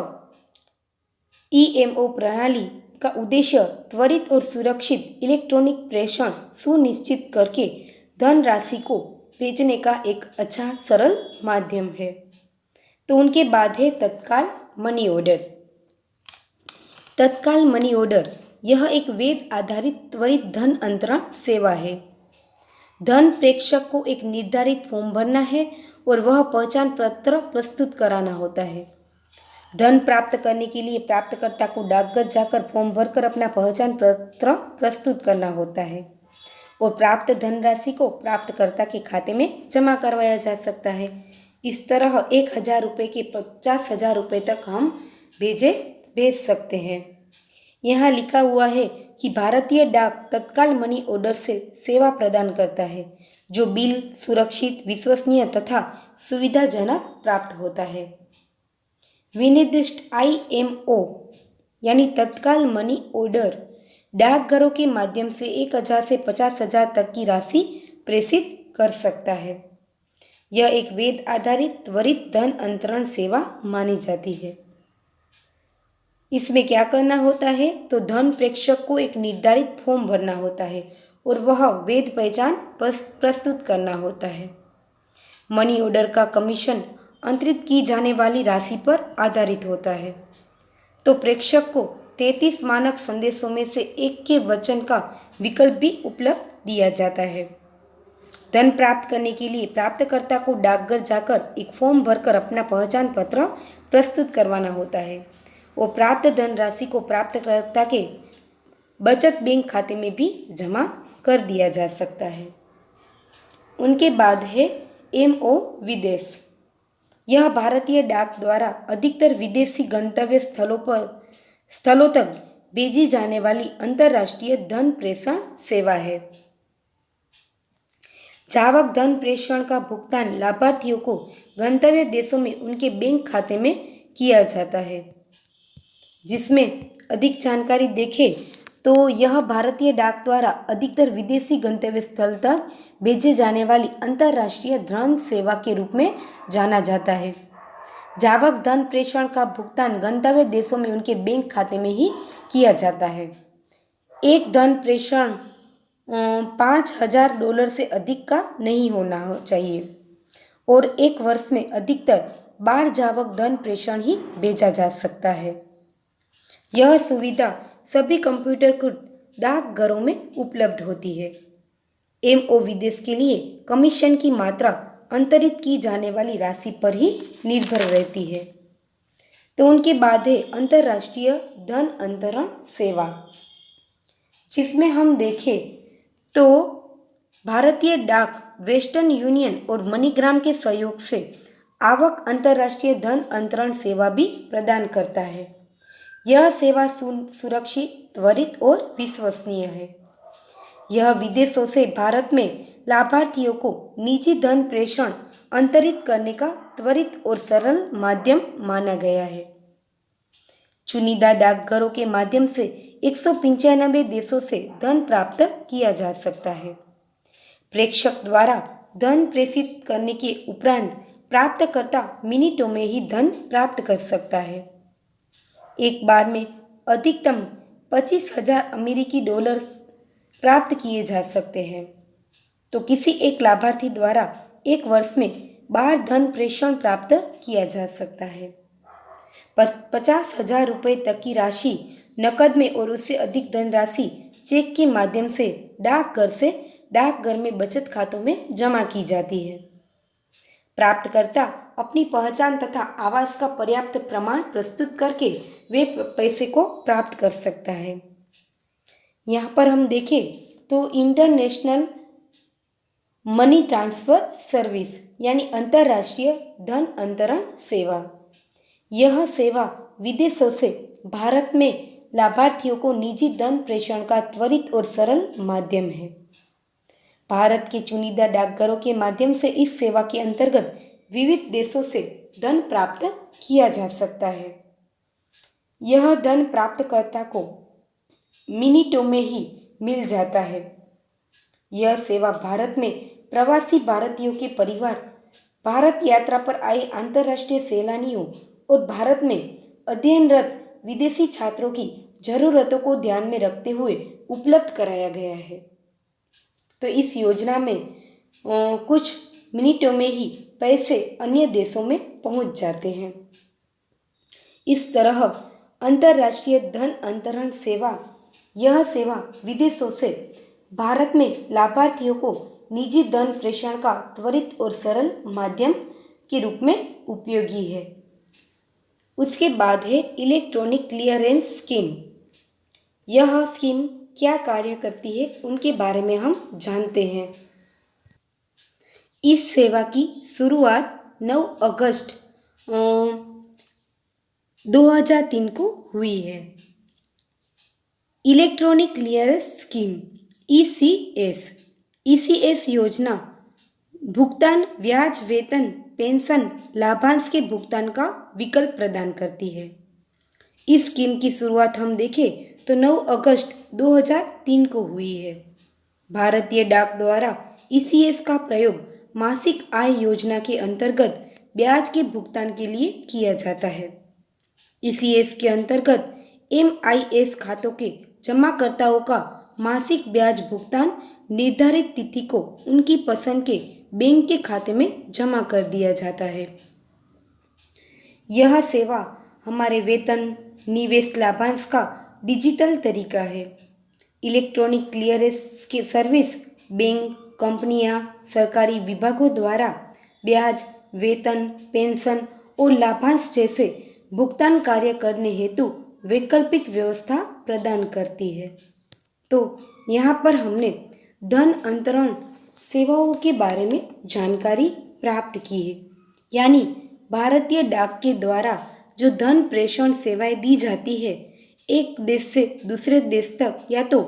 ईएमओ प्रणाली का उद्देश्य त्वरित और सुरक्षित इलेक्ट्रॉनिक प्रेषण सुनिश्चित करके धन राशि को भेजने का एक अच्छा सरल माध्यम है। तो उनके बाद है तत्काल मनी ऑर्डर। तत्काल मनी ऑर्डर यह एक वेद आधारित त्वरित धन अंतरण सेवा है। धन प्रेषक को एक निर्धारित फॉर्म भरना है और वह पहचान पत्र प्रस्तुत कराना होता है। धन प्राप्त करने के लिए प्राप्तकर्ता को डाकघर जाकर फॉर्म भरकर अपना पहचान पत्र प्रस्तुत करना होता है और प्राप्त धनराशि को प्राप्तकर्ता के खाते में जमा करवाया जा सकता है। इस तरह 1,000 रुपये के 50,000 रुपये तक हम भेज सकते हैं। यहाँ लिखा हुआ है कि भारतीय डाक तत्काल मनी ऑर्डर से सेवा प्रदान करता है, जो बिल सुरक्षित, विश्वसनीय तथा सुविधाजनक प्राप्त होता है। विनिर्दिष्ट IMO यानी तत्काल मनी ऑर्डर डाकघरों के माध्यम से 1,000 से 50,000 तक की राशि प्रेषित कर सकता है। यह एक वेद आधारित त्वरित धन अंतरण सेवा मानी जाती है। इसमें क्या करना होता है, तो धन प्रेषक को एक निर्धारित फॉर्म भरना होता है और वह वेद पहचान प्रस्तुत करना होता है। मनी ऑर्डर का कमीशन अंतरित की जाने वाली राशि पर आधारित होता है। तो प्रेषक को 33 मानक संदेशों में से एक के वचन का विकल्प भी उपलब्ध दिया जाता है। धन प्राप्त करने के लिए प्राप्तकर्ता को डाकघर जाकर एक फॉर्म भरकर अपना पहचान पत्र प्रस्तुत करवाना होता है और प्राप्त धनराशि को प्राप्तकर्ता के बचत बैंक खाते में भी जमा कर दिया जा सकता है। उनके बाद है MO विदेश। यह भारतीय डाक द्वारा अधिकतर विदेशी गंतव्य स्थलों तक भेजी जाने वाली अंतर्राष्ट्रीय धन प्रेषण सेवा है। जावक धन प्रेषण का भुगतान लाभार्थियों को गंतव्य देशों में उनके बैंक खाते में किया जाता है। जिसमें अधिक जानकारी देखें तो यह भारतीय डाक द्वारा अधिकतर विदेशी गंतव्य स्थल तक भेजे जाने वाली अंतर्राष्ट्रीय धन सेवा के रूप में जाना जाता है। जावक धन प्रेषण का भुगतान गंतव्य देशों में उनके बैंक खाते में ही किया जाता है। एक धन प्रेषण $5,000 से अधिक का नहीं होना चाहिए और एक वर्ष में अधिकतर 12 जावक धन प्रेषण ही भेजा जा सकता है। यह सुविधा सभी कंप्यूटरकृत डाकघरों में उपलब्ध होती है। MO विदेश के लिए कमीशन की मात्रा अंतरित की जाने वाली राशि पर ही निर्भर रहती है। तो उनके बाद है अंतर्राष्ट्रीय धन अंतरण सेवा, जिसमें हम देखें तो भारतीय डाक, वेस्टर्न यूनियन और मनीग्राम के सहयोग से आवक अंतर्राष्ट्रीय धन अंतरण सेवा भी प्रदान करता है। यह सेवा सुरक्षित, त्वरित और विश्वसनीय है। यह विदेशों से भारत में लाभार्थियों को निजी धन प्रेषण अंतरित करने का त्वरित और सरल माध्यम माना गया है। चुनिंदा डाकघरों के माध्यम से 195 देशों से धन प्राप्त किया जा सकता है। प्रेषक द्वारा धन प्रेषित करने के उपरांत प्राप्तकर्ता मिनटों में ही धन प्राप्त कर सकता है। एक बार में अधिकतम 25,000 अमेरिकी डॉलर प्राप्त किए जा सकते हैं। तो किसी एक लाभार्थी द्वारा एक वर्ष में 12 धन प्रेषण प्राप्त किया जा सकता है। 50,000 रुपये तक की राशि नकद में और उससे अधिक धनराशि चेक के माध्यम से डाकघर में बचत खातों में जमा की जाती है। प्राप्तकर्ता अपनी पहचान तथा आवास का पर्याप्त प्रमाण प्रस्तुत करके वे पैसे को प्राप्त कर सकता है। यहाँ पर हम देखें तो इंटरनेशनल मनी ट्रांसफ़र सर्विस यानी अंतर्राष्ट्रीय धन अंतरण सेवा, यह सेवा विदेशों से भारत में लाभार्थियों को निजी धन प्रेषण का त्वरित और सरल माध्यम है। भारत के चुनिंदा डाकघरों के माध्यम से इस सेवा के अंतर्गत विविध देशों से धन प्राप्त किया जा सकता है। यह धन प्राप्तकर्ता को मिनटों में ही मिल जाता है। यह सेवा भारत में प्रवासी भारतीयों के परिवार, भारत यात्रा पर आए अंतर्राष्ट्रीय सैलानियों और भारत में अध्ययनरत विदेशी छात्रों की जरूरतों को ध्यान में रखते हुए उपलब्ध कराया गया है। तो इस योजना में कुछ मिनटों में ही पैसे अन्य देशों में पहुंच जाते हैं। इस तरह अंतर्राष्ट्रीय धन अंतरण सेवा। यह सेवा विदेशों से भारत में लाभार्थियों को निजी धन प्रेषण का त्वरित और सरल माध्यम के रूप में उपयोगी है। उसके बाद है इलेक्ट्रॉनिक क्लियरेंस स्कीम। यह स्कीम क्या कार्य करती है उनके बारे में हम जानते हैं। इस सेवा की शुरुआत 9 अगस्त 2003 को हुई है। Electronic clearance scheme ECS. ECS योजना भुगतान, ब्याज, वेतन, पेंशन, लाभांश के भुगतान का विकल्प प्रदान करती है। इस स्कीम की शुरुआत हम देखें तो 9 अगस्त 2003 को हुई है। भारतीय डाक द्वारा ईसीएस का प्रयोग मासिक आय योजना के अंतर्गत ब्याज के भुगतान के लिए किया जाता है। ईसीएस के अंतर्गत एमआईएस खातों के जमाकर्ताओं का मासिक ब्याज भुगतान निर्धारित तिथि को उनकी पसंद के बैंक के खाते में जमा कर दिया जाता है। यह सेवा हमारे वेतन, निवेश, लाभांश का डिजिटल तरीका है। इलेक्ट्रॉनिक क्लियरेंस की सर्विस बैंक, कंपनियां, सरकारी विभागों द्वारा ब्याज, वेतन, पेंशन और लाभांश जैसे भुगतान कार्य करने हेतु वैकल्पिक व्यवस्था प्रदान करती है। तो यहाँ पर हमने धन अंतरण सेवाओं के बारे में जानकारी प्राप्त की है। यानी भारतीय डाक के द्वारा जो धन प्रेषण सेवाएं दी जाती है, एक देश से दूसरे देश तक या तो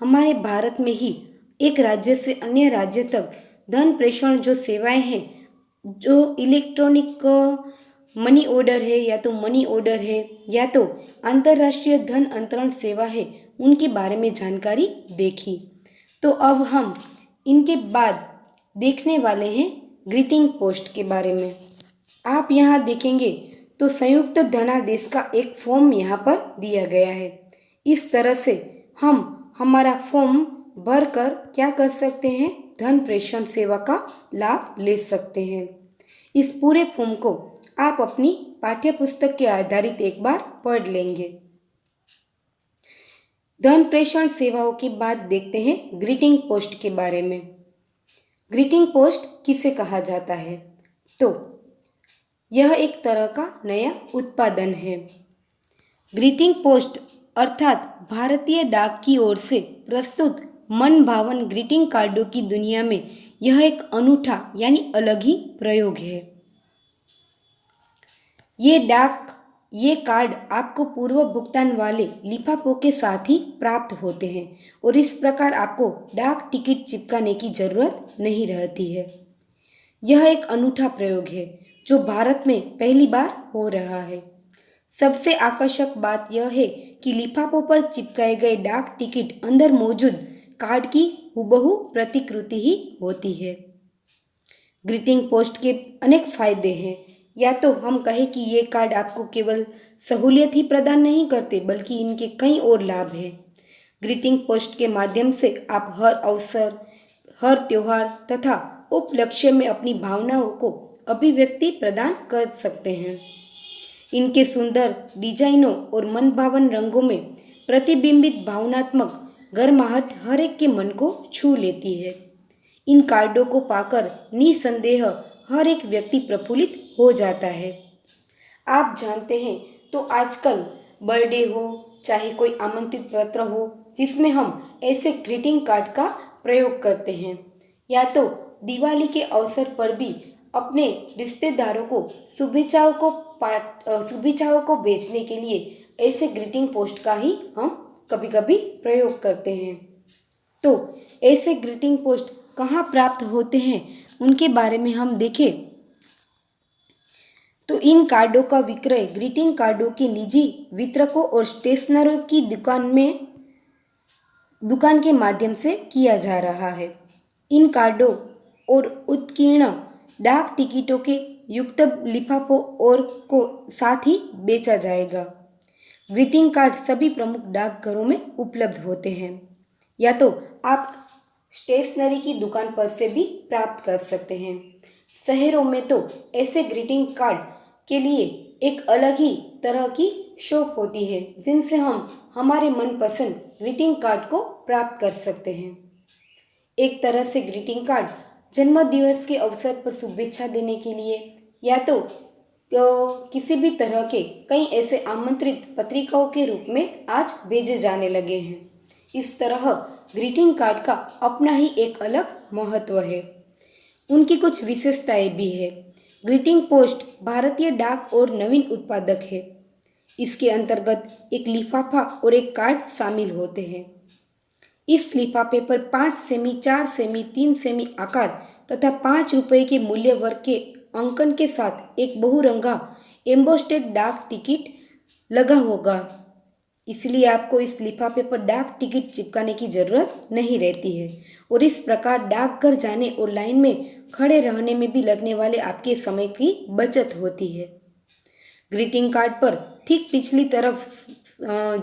हमारे भारत में ही एक राज्य से अन्य राज्य तक धन प्रेषण जो सेवाएं हैं, जो इलेक्ट्रॉनिक मनी ऑर्डर है या तो मनी ऑर्डर है या तो अंतर्राष्ट्रीय धन अंतरण सेवा है, उनके बारे में जानकारी देखी। तो अब हम इनके बाद देखने वाले हैं ग्रीटिंग पोस्ट के बारे में। आप यहाँ देखेंगे तो संयुक्त धनादेश का एक फॉर्म यहाँ पर दिया गया है। इस तरह से हम हमारा फॉर्म भरकर क्या कर सकते हैं, धन प्रेषण सेवा का लाभ ले सकते हैं। इस पूरे फॉर्म को आप अपनी पाठ्य पुस्तक के आधारित एक बार पढ़ लेंगे। धन प्रेषण सेवाओं के बाद देखते हैं ग्रीटिंग पोस्ट के बारे में। ग्रीटिंग पोस्ट किसे कहा जाता है? तो यह एक तरह का नया उत्पादन है। ग्रीटिंग पोस्ट अर्थात भारतीय डाक की ओर से प्रस्तुत मन भावन ग्रीटिंग कार्डों की दुनिया में यह एक अनूठा यानी अलग ही प्रयोग है। ये कार्ड आपको पूर्व भुगतान वाले लिफाफों के साथ ही प्राप्त होते हैं और इस प्रकार आपको डाक टिकट चिपकाने की जरूरत नहीं रहती है। यह एक अनूठा प्रयोग है जो भारत में पहली बार हो रहा है। सबसे आकर्षक बात यह है कि लिफाफों पर चिपकाए गए डाक टिकट अंदर मौजूद कार्ड की हूबहू प्रतिकृति ही होती है। ग्रीटिंग पोस्ट के अनेक फायदे हैं। या तो हम कहें कि ये कार्ड आपको केवल सहूलियत ही प्रदान नहीं करते, बल्कि इनके कई और लाभ हैं। ग्रीटिंग पोस्ट के माध्यम से आप हर अवसर, हर त्योहार तथा उपलक्ष्य में अपनी भावनाओं को अभिव्यक्ति प्रदान कर सकते हैं। इनके सुंदर डिजाइनों और मनभावन रंगों में प्रतिबिंबित भावनात्मक गर्माहट हर एक के मन को छू लेती है। इन कार्डों को पाकर निसंदेह हर एक व्यक्ति प्रफुल्लित हो जाता है। आप जानते हैं तो आजकल बर्थडे हो चाहे कोई आमंत्रित पत्र हो, जिसमें हम ऐसे ग्रीटिंग कार्ड का प्रयोग करते हैं, या तो दिवाली के अवसर पर भी अपने रिश्तेदारों को शुभेच्छाओं को भेजने के लिए ऐसे ग्रीटिंग पोस्ट का ही हम कभी कभी प्रयोग करते हैं। तो ऐसे ग्रीटिंग पोस्ट कहाँ प्राप्त होते हैं उनके बारे में हम देखें तो इन कार्डों का विक्रय ग्रीटिंग कार्डों के निजी वितरकों और स्टेशनरों की दुकान के माध्यम से किया जा रहा है। इन कार्डों और उत्कीर्ण डाक टिकटों के युक्त लिफाफों और को साथ ही बेचा जाएगा। ग्रीटिंग कार्ड सभी प्रमुख डाकघरों में उपलब्ध होते हैं, या तो आप स्टेशनरी की दुकान पर से भी प्राप्त कर सकते हैं। शहरों में तो ऐसे ग्रीटिंग कार्ड के लिए एक अलग ही तरह की शॉप होती है जिनसे हम हमारे मनपसंद ग्रीटिंग कार्ड को प्राप्त कर सकते हैं। एक तरह से ग्रीटिंग कार्ड जन्मदिवस के अवसर पर शुभेच्छा देने के लिए या तो किसी भी तरह के कई ऐसे आमंत्रित पत्रिकाओं के रूप में आज भेजे जाने लगे हैं। इस तरह ग्रीटिंग कार्ड का अपना ही एक अलग महत्व है। उनकी कुछ विशेषताएं भी है। ग्रीटिंग पोस्ट भारतीय डाक और नवीन उत्पादक है। इसके अंतर्गत एक लिफाफा और एक कार्ड शामिल होते हैं। इस लिफाफे पर 5 सेमी, 4 सेमी, 3 सेमी आकार तथा 5 रुपये के मूल्य वर्ग के अंकन के साथ एक बहुरंगा एम्बोस्टेड डाक टिकट लगा होगा। इसलिए आपको इस लिफाफे पर डाक टिकट चिपकाने की ज़रूरत नहीं रहती है और इस प्रकार डाकघर जाने और लाइन में खड़े रहने में भी लगने वाले आपके समय की बचत होती है। ग्रीटिंग कार्ड पर ठीक पिछली तरफ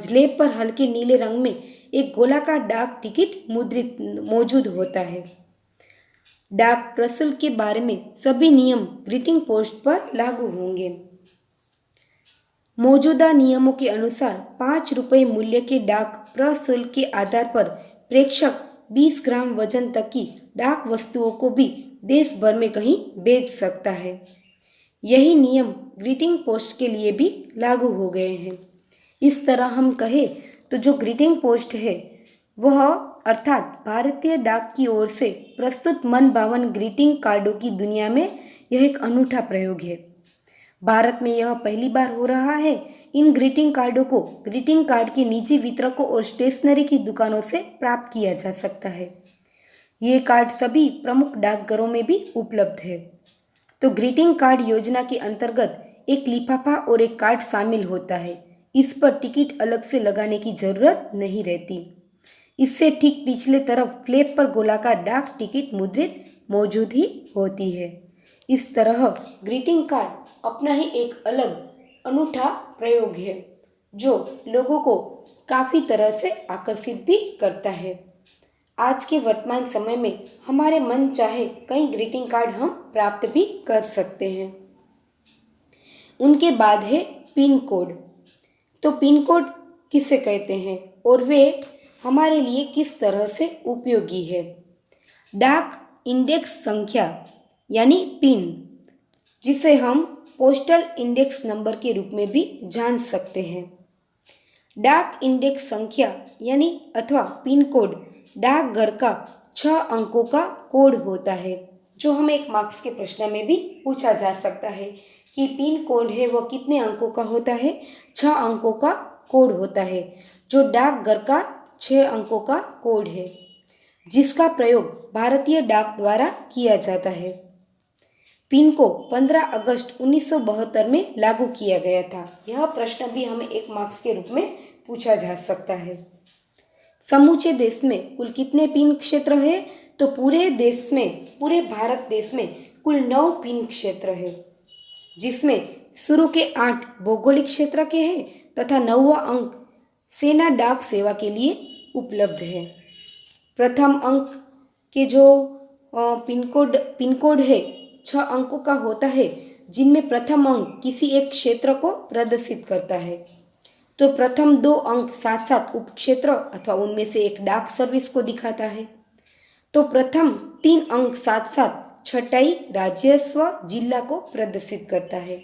स्लेब पर हल्के नीले रंग में एक गोलाकार डाक टिकट मुद्रित मौजूद होता है। डाक प्रशुल्क के बारे में सभी नियम ग्रीटिंग पोस्ट पर लागू होंगे। मौजूदा नियमों के अनुसार 5 रुपये मूल्य के डाक प्रशुल्क के आधार पर प्रेषक 20 ग्राम वजन तक की डाक वस्तुओं को भी देश भर में कहीं बेच सकता है। यही नियम ग्रीटिंग पोस्ट के लिए भी लागू हो गए हैं। इस तरह हम कहें तो जो ग्रीटिंग पोस्ट है वह अर्थात भारतीय डाक की ओर से प्रस्तुत मन भावन ग्रीटिंग कार्डों की दुनिया में यह एक अनूठा प्रयोग है। भारत में यह पहली बार हो रहा है। इन ग्रीटिंग कार्डों को ग्रीटिंग कार्ड के निजी वितरकों और स्टेशनरी की दुकानों से प्राप्त किया जा सकता है। ये कार्ड सभी प्रमुख डाकघरों में भी उपलब्ध है। तो ग्रीटिंग कार्ड योजना के अंतर्गत एक लिफाफा और एक कार्ड शामिल होता है। इस पर टिकट अलग से लगाने की जरूरत नहीं रहती। इससे ठीक पिछले तरफ फ्लैप पर गोलाकार डाक टिकट मुद्रित मौजूद ही होती है। इस तरह ग्रीटिंग कार्ड अपना ही एक अलग अनूठा प्रयोग है जो लोगों को काफ़ी तरह से आकर्षित भी करता है। आज के वर्तमान समय में हमारे मन चाहे कई ग्रीटिंग कार्ड हम प्राप्त भी कर सकते हैं। उनके बाद है पिन कोड। तो पिन कोड किसे कहते हैं और वे हमारे लिए किस तरह से उपयोगी है? डाक इंडेक्स संख्या यानी पिन, जिसे हम पोस्टल इंडेक्स नंबर के रूप में भी जान सकते हैं। डाक इंडेक्स संख्या यानी अथवा पिन कोड डाकघर का 6 अंकों का कोड होता है, जो हमें एक मार्क्स के प्रश्न में भी पूछा जा सकता है कि पिन कोड है वह कितने अंकों का होता है। 6 अंकों का कोड होता है, जो डाकघर का 6 अंकों का कोड है, जिसका प्रयोग भारतीय डाक द्वारा किया जाता है। पिन को 15 अगस्त 1972 में लागू किया गया था। यह प्रश्न भी हमें एक मार्क्स के रूप में पूछा जा सकता है। समूचे देश में कुल कितने पिन क्षेत्र है? तो पूरे भारत देश में कुल 9 पिन क्षेत्र है, जिसमें शुरू के 8 भौगोलिक क्षेत्र के हैं तथा 9वां अंक सेना डाक सेवा के लिए उपलब्ध है। प्रथम अंक के जो पिन कोड है 6 अंकों का होता है, जिनमें प्रथम अंक किसी एक क्षेत्र को प्रदर्शित करता है। तो प्रथम 2 अंक साथ साथ उपक्षेत्र अथवा उनमें से एक डाक सर्विस को दिखाता है। तो प्रथम 3 अंक साथ साथ छटाई राजस्व जिला को प्रदर्शित करता है।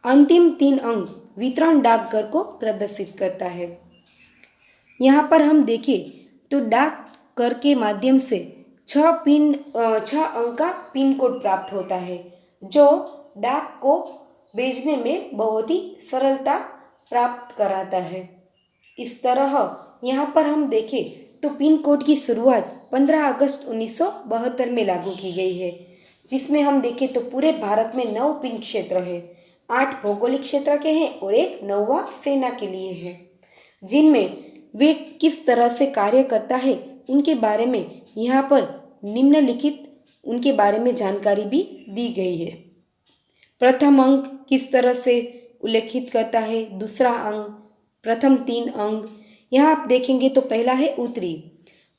अंतिम 3 अंक वितरण डाकघर को प्रदर्शित करता है। यहाँ पर हम देखें तो डाकघर के माध्यम से 6 अंक का पिन कोड प्राप्त होता है, जो डाक को भेजने में बहुत ही सरलता प्राप्त कराता है। इस तरह यहाँ पर हम देखें तो पिन कोड की शुरुआत 15 अगस्त 1972 में लागू की गई है, जिसमें हम देखें तो पूरे भारत में 9 पिन क्षेत्र है, 8 भौगोलिक क्षेत्र के हैं और एक 9वां सेना के लिए है, जिनमें वे किस तरह से कार्य करता है उनके बारे में यहाँ पर निम्नलिखित उनके बारे में जानकारी भी दी गई है। प्रथम अंक किस तरह से उल्लेखित करता है, दूसरा अंक, प्रथम 3 अंक। यहाँ आप देखेंगे तो पहला है उत्तरी,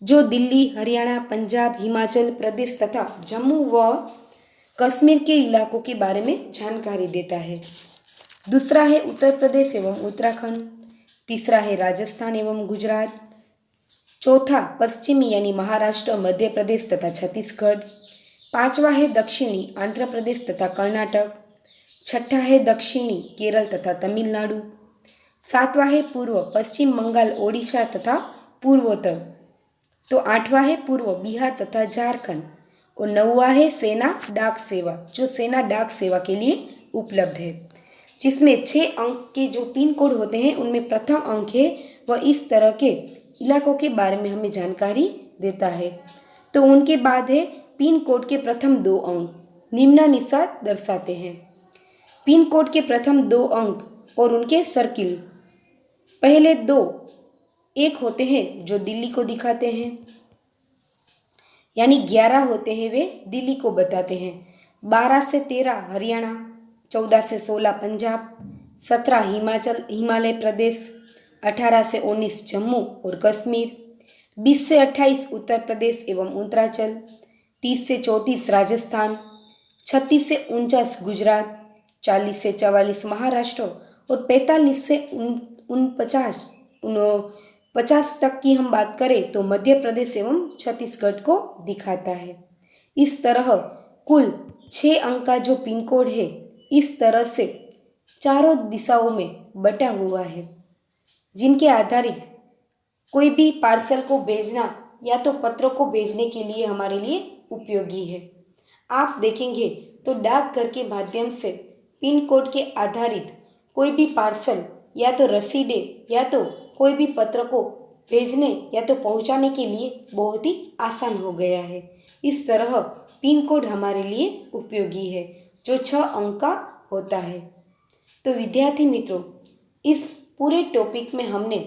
जो दिल्ली, हरियाणा, पंजाब, हिमाचल प्रदेश तथा जम्मू व कश्मीर के इलाकों के बारे में जानकारी देता है। दूसरा है उत्तर प्रदेश एवं उत्तराखंड, तीसरा है राजस्थान एवं गुजरात, चौथा पश्चिमी यानी महाराष्ट्र, मध्य प्रदेश तथा छत्तीसगढ़, पांचवा है दक्षिणी आंध्र प्रदेश तथा कर्नाटक, छठा है दक्षिणी केरल तथा तमिलनाडु, सातवां है पूर्व पश्चिम बंगाल ओडिशा तथा पूर्वोत्तर, तो आठवां है पूर्व बिहार तथा झारखंड, और नौवां है सेना डाक सेवा, जो सेना डाक सेवा के लिए उपलब्ध है, जिसमें 6 अंक के जो पिन कोड होते हैं उनमें प्रथम अंक है वह इस तरह के इलाकों के बारे में हमें जानकारी देता है। तो उनके बाद है पिन कोड के प्रथम 2 अंक निम्नानुसार दर्शाते हैं। पिन कोड के प्रथम 2 अंक और उनके सर्किल, पहले 2 एक होते हैं जो दिल्ली को दिखाते हैं, यानी 11 होते हैं वे दिल्ली को बताते हैं, 12 से 13 हरियाणा, 14 से 16 पंजाब, 17 हिमालय प्रदेश, 18 से 19 जम्मू और कश्मीर, 20 से 28 उत्तर प्रदेश एवं उत्तरांचल, 30 से 34 राजस्थान, 36 से 49 गुजरात, 40 से 44 महाराष्ट्र और 45 से 50 तक की हम बात करें तो मध्य प्रदेश एवं छत्तीसगढ़ को दिखाता है। इस तरह कुल 6 अंक का जो पिन कोड है इस तरह से चारों दिशाओं में बटा हुआ है, जिनके आधारित कोई भी पार्सल को भेजना या तो पत्रों को भेजने के लिए हमारे लिए उपयोगी है। आप देखेंगे तो डाकघर के माध्यम से पिन कोड के आधारित कोई भी पार्सल या तो रसीदें या तो कोई भी पत्र को भेजने या तो पहुंचाने के लिए बहुत ही आसान हो गया है। इस तरह पिन कोड हमारे लिए उपयोगी है जो 6 अंक का होता है। तो विद्यार्थी मित्रों, इस पूरे टॉपिक में हमने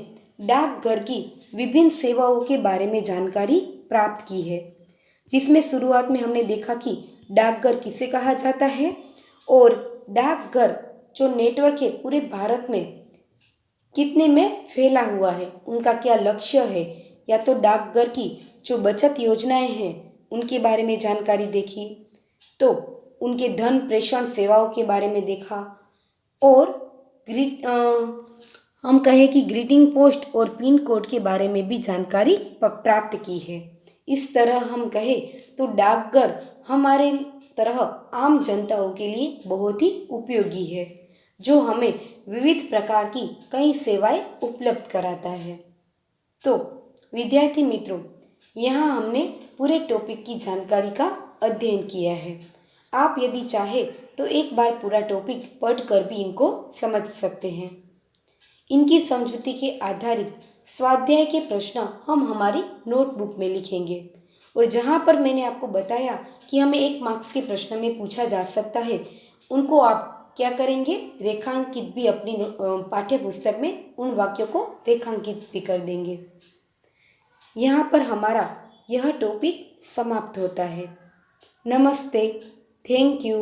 डाकघर की विभिन्न सेवाओं के बारे में जानकारी प्राप्त की है, जिसमें शुरुआत में हमने देखा कि डाकघर किसे कहा जाता है और डाकघर जो नेटवर्क है पूरे भारत में कितने में फैला हुआ है, उनका क्या लक्ष्य है, या तो डाकघर की जो बचत योजनाएं हैं उनके बारे में जानकारी देखी, तो उनके धन प्रेषण सेवाओं के बारे में देखा, और हम कहें कि ग्रीटिंग पोस्ट और पिन कोड के बारे में भी जानकारी प्राप्त की है। इस तरह हम कहें तो डाकघर हमारे तरह आम जनताओं के लिए बहुत ही उपयोगी है, जो हमें विविध प्रकार की कई सेवाएं उपलब्ध कराता है। तो विद्यार्थी मित्रों, यहाँ हमने पूरे टॉपिक की जानकारी का अध्ययन किया है। आप यदि चाहे तो एक बार पूरा टॉपिक पढ़कर भी इनको समझ सकते हैं। इनकी समझूती के आधारित स्वाध्याय के प्रश्न हम हमारी नोटबुक में लिखेंगे, और जहाँ पर मैंने आपको बताया कि हमें 1 मार्क्स के प्रश्न में पूछा जा सकता है, उनको आप क्या करेंगे, रेखांकित भी अपनी पाठ्य पुस्तक में उन वाक्यों को रेखांकित भी कर देंगे। यहाँ पर हमारा यह टॉपिक समाप्त होता है। नमस्ते, थैंक यू।